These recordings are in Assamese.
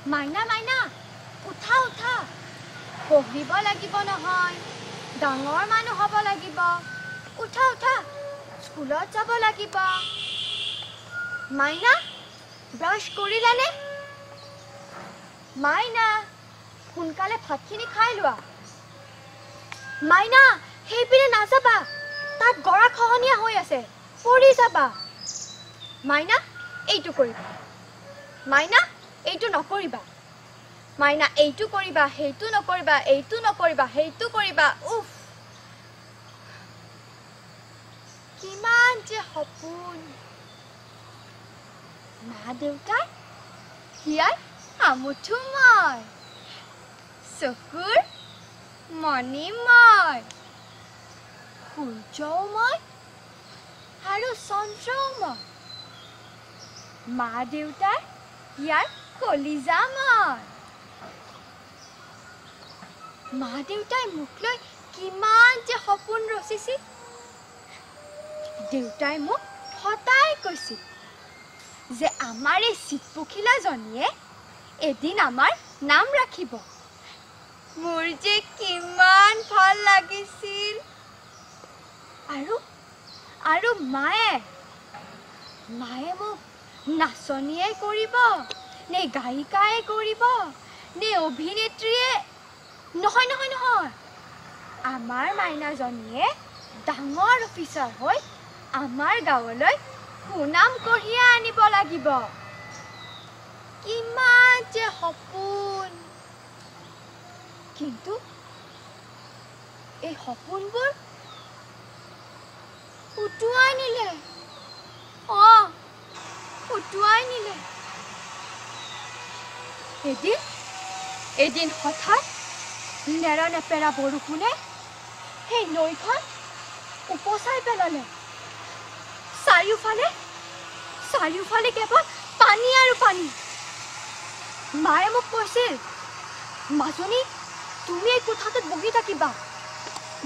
মাইনা মাইনা উঠা উঠা পঢ়িব লাগিব নহয় ডাঙৰ মানুহ হ'ব লাগিব উঠা উঠা স্কুলত যাব লাগিব মাইনা ব্ৰাছ কৰিলানে মাইনা সোনকালে ভাতখিনি খাই লোৱা মাইনা সেইপিনে নাযাবা তাত গৰা খহনীয়া হৈ আছে পৰি যাবা মাইনা এইটো কৰিবা মাইনা এইটো নকৰিবা মাইনা এইটো কৰিবা সেইটো নকৰিবা এইটো নকৰিবা সেইটো কৰিবা উফ কিমান যে সপোন মা দেউতা হিয়াৰ আমুঠু মই চকুৰ মণি মই সূৰ্যও মই আৰু চন্দ্ৰও মই মা দেউতাৰ ইয়াৰ কলিজা মই মা দেউতাই মোক লৈ কিমান যে সপোন ৰচিছিল দেউতাই মোক সদায় কৈছিল যে আমাৰ এই চিটপখিলাজনীয়ে এদিন আমাৰ নাম ৰাখিব মোৰ যে কিমান ভাল লাগিছিল আৰু মায়ে মোক নাচনীয়ে কৰিব নে গায়িকায়ে কৰিব নে অভিনেত্ৰীয়ে নহয় নহয় নহয় আমাৰ মাইনাজনীয়ে ডাঙৰ অফিচাৰ হৈ আমাৰ গাঁৱলৈ সুনাম কঢ়িয়াই আনিব লাগিব কিমান যে সপোন কিন্তু এই সপোনবোৰ উটুৱাই নিলে উটুৱাই নিলে এদিন হঠাৎ নেৰা নেপেৰা বৰষুণে সেই নৈখন উপচাই পেলালে চাৰিওফালে কেৱল পানী আৰু পানী মায়ে মোক কৈছিল মাজনী তুমি এই কোঠাটোত বহি থাকিবা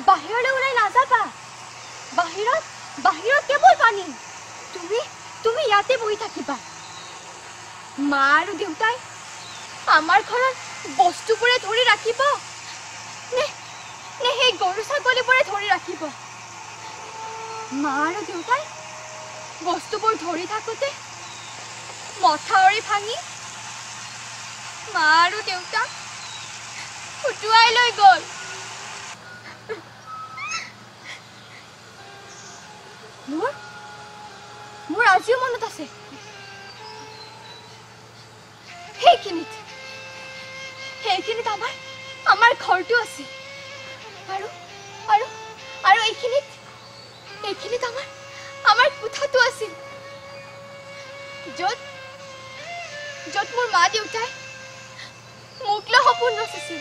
বাহিৰলৈ ওলাই নাযাবা বাহিৰত কেৱল পানী তুমি ইয়াতে বহি থাকিবা মা আৰু দেউতাই আমাৰ ঘৰত বস্তুবোৰে ধৰি ৰাখিব নে সেই গৰু ছাগলীবোৰে ধৰি ৰাখিব মা আৰু দেউতাই বস্তুবোৰ ধৰি থাকোঁতে মথাউৰি ভাঙি মা আৰু দেউতাক উটুৱাই লৈ গ'ল মোৰ আজিও মনত আছে সেইখিনিত আমাৰ ঘৰটো আছে আৰু এইখিনিত আমাৰ কোঠাটো আছিল য'ত মোৰ মা দেউতাই মোক লৈ সপোন ৰচিছিল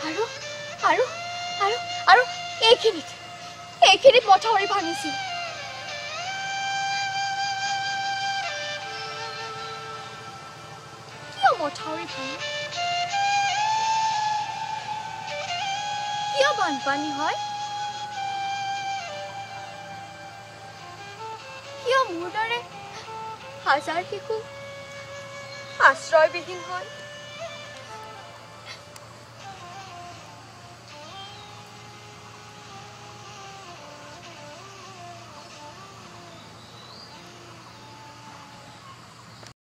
আৰু এইখিনিত মথাউৰি ভাঙিছিল মথাউৰি ভাঙি কিয় বানপানী হয় কিয় মোৰ দৰে হাজাৰ শিশু আশ্ৰয়বিহীন হয়